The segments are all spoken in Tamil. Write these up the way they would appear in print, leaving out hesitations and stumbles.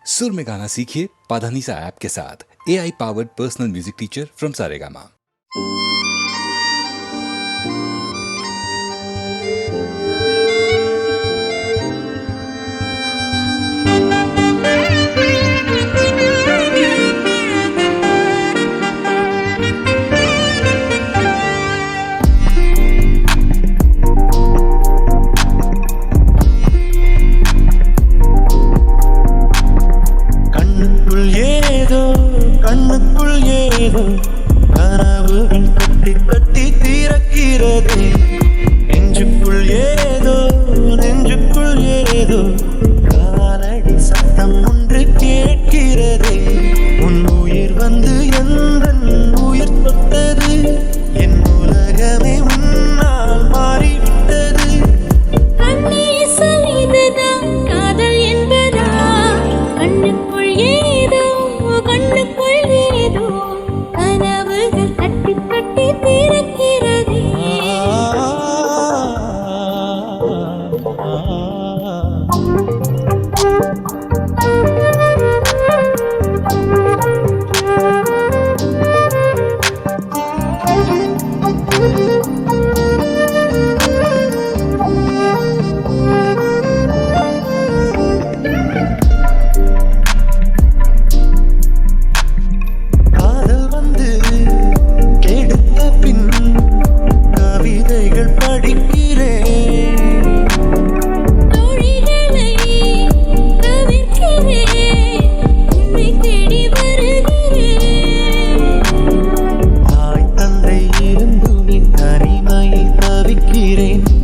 सुर में गाना सीखिए पाधानीसा ऐप के साथ। AI powered personal music teacher from Saregama. கண்ணுக்குள் ஏதோ கனவுகள் கட்டி கட்டி தீரக்கிறது. நெஞ்சுக்குள் ஏதோ காலடி சத்தம் ஒன்று கேட்கிறது. உன் உயிர் வந்து எந்தன் உயிர் தொட்டது. என் உலகமே உன்னால் மாறிவிட்டது. காதல் என்பதா? கண்ணுக்குள் ஏதோ கனவுகள் கட்டி கட்டி திறக்கிறது.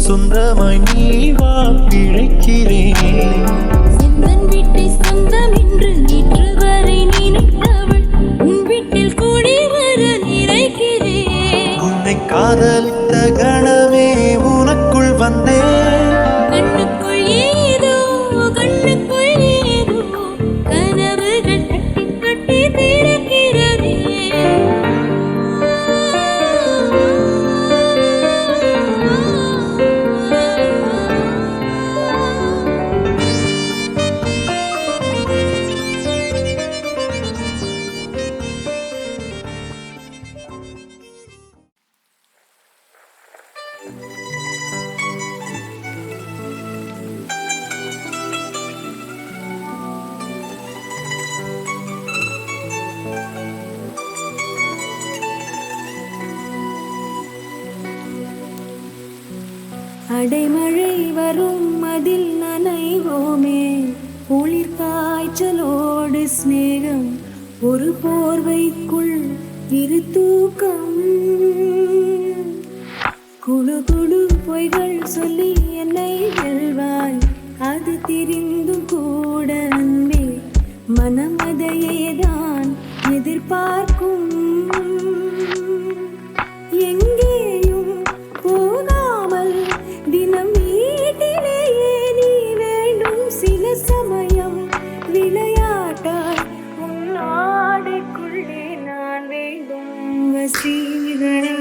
சொந்தமாய் நீ வா பிழைக்கிறேன். சொந்தன் வீட்டை சொந்தம் என்று நேற்று வரை நினைத்தவள் உன் வீட்டில் கூடி வர நினைக்கிறேன். உன்னை காதலித்த கணமே உனக்குள் வந்தேன். கண்ணுக்குள் ஏதோ கனவுகள் கட்டி கட்டி திறக்கிறதே. அடைமழை வரும் அதில் நனைவோமே. குளிர் காய்ச்சலோடு சிநேகம் ஒரு போர்வைக்குள் இரு தூக்கம். குடு குடு பொய்கள் சொல்லி என்னை வெல்வாய். அது தெரிந்தும் கூட அன்பே மனம் அதையேதான் எதிர்பார்க்கும். எங்கேயும் போகாமல் தினம் வீட்டிலேயே நீ வேண்டும். சில சமயம் விளையாட்டாய் உன்னாடைக்குள்ளே நான் வேண்டும். வசீகரா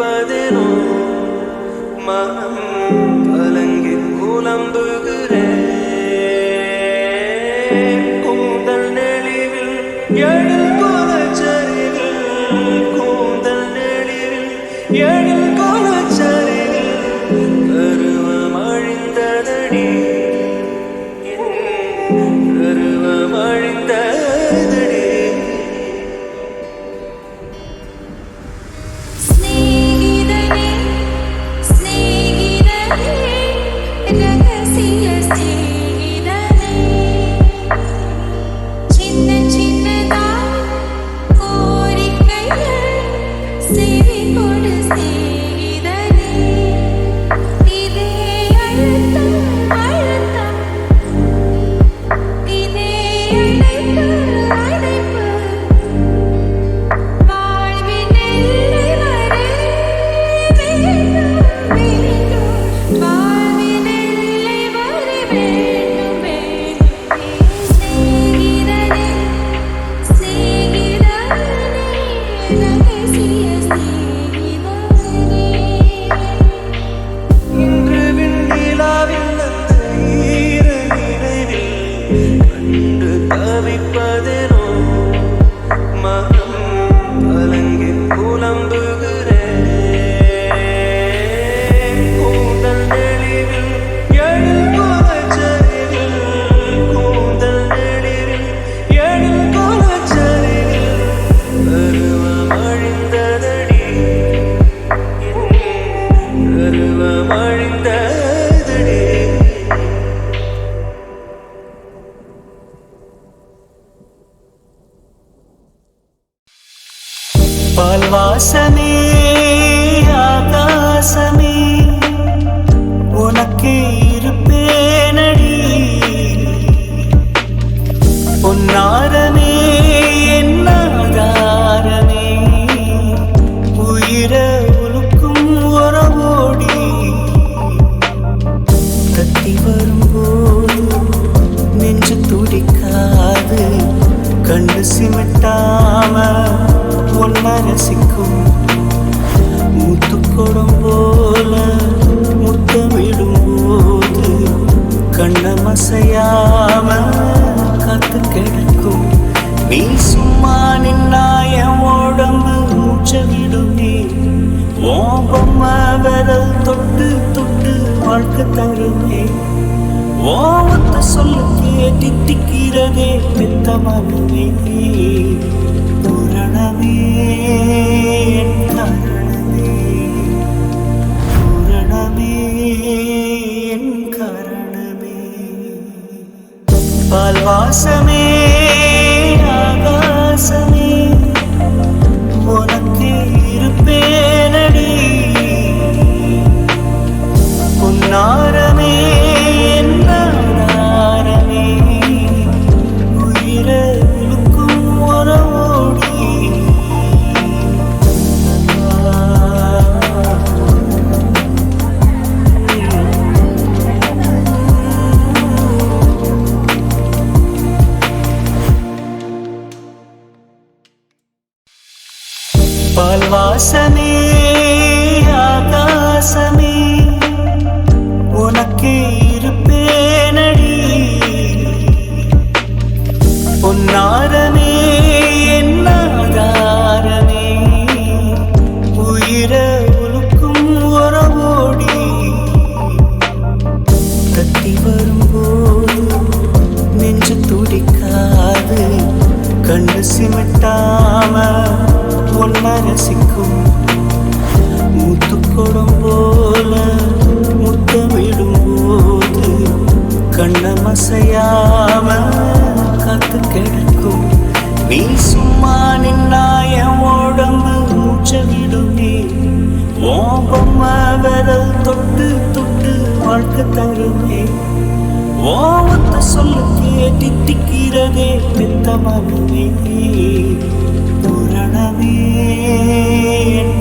தவிப்பதேனோ மனம் கலங்கி புலம்புகிறேன் கூந்தல் நெளிவில் எழில் கோலச்சரிவில் கூந்தல் நெளிவில் எழில் கோலச்சரிவில் கருவம் அழிந்ததடி கருவம் அழிந்ததடி സ്നേഹിതനേ സ്നേഹിതനേ രഹസ്യ സ്നേഹിതനേ ചിന്ന ചിന്നതായി കോരിക്കൈകൾ സെവി കൊട് സ്നേഹിതനേ ഇതേ അഴുത്തം അഴുത്തം ഇതേ അழைப்பு அழைப்பு வாழ்வின் எல்லை வரை வேண்டும் வேண்டும் வாழ்வின் எல்லை வரை வேண்டும் வேண்டும் சிநேகிதனே சிநேகிதனே ரகசிய சிநேகிதனே இன்று விண்ணிலாவில் அந்த ஈர நினைவில் கண்டு தவிப்பதேனோ மனம் கலங்கி புலம்புகிறேன் கூந்தல் நெளிவில் எழில் கோலச்சரிவில் கூந்தல் நெளிவில் எழில் கோலச்சரிவில் கருவம் அழிந்ததடி கருவம் அழிந்ததடி பால் வாசமே ஆகாசமே உனக்கே இருப்பேனடி பொன்னாரமே என் ஆதாரமே உயிர உலுக்கும் உறவோடி தத்தி வரும்போது நெஞ்சு துடிக்காது கண்டு சிமிட்டாம ஒன்ன ரசிக்கும் முத்துக்கொடம் போல முத்தமிடும்போது கண்ணமசையாம காத்து கிடக்கும் நீ சும்மா நின்னாய உடம்பு மூச்சவிடுமே ஓம் பொம்மை விரல் தொட்டு தொட்டு வாழ்க்கை தருமே ஓமத்த சொல்ல கேட்டிக்கிறதே பெத்த மனமே பூரணமே என் காரணமே பூரணமே என் காரணமே பால் வாசமே ஆகாசமே உனக்கே இருப்பேனடி பொன்னாரமே என் ஆதாரமே உயிர உலுக்கும் உறவோடி பால் வாசமே ஆகாசமே உனக்கே இருப்பேனடி பொன்னாரமே என் ஆதாரமே உயிர உலுக்கும் உறவோடி தத்தி வரும்போது நெஞ்சு துடிக்காது கண்டு சிமிட்டாம ஒன்ன ரசிக்கும் முத்துக்கொடம் போல முத்தமிடும்போது கண்ணமசையாம காத்து கிடக்கும் நீ சும்மா நின்னாய உடம்பு மூச்சவிடுமே ஓம் பொம்மை விரல் தொட்டு தொட்டு வாழ்க்கை தருமே ஓமத்த சொல்ல கேட்டிக்கிறதே பெத்த மனமே பூரணமே என்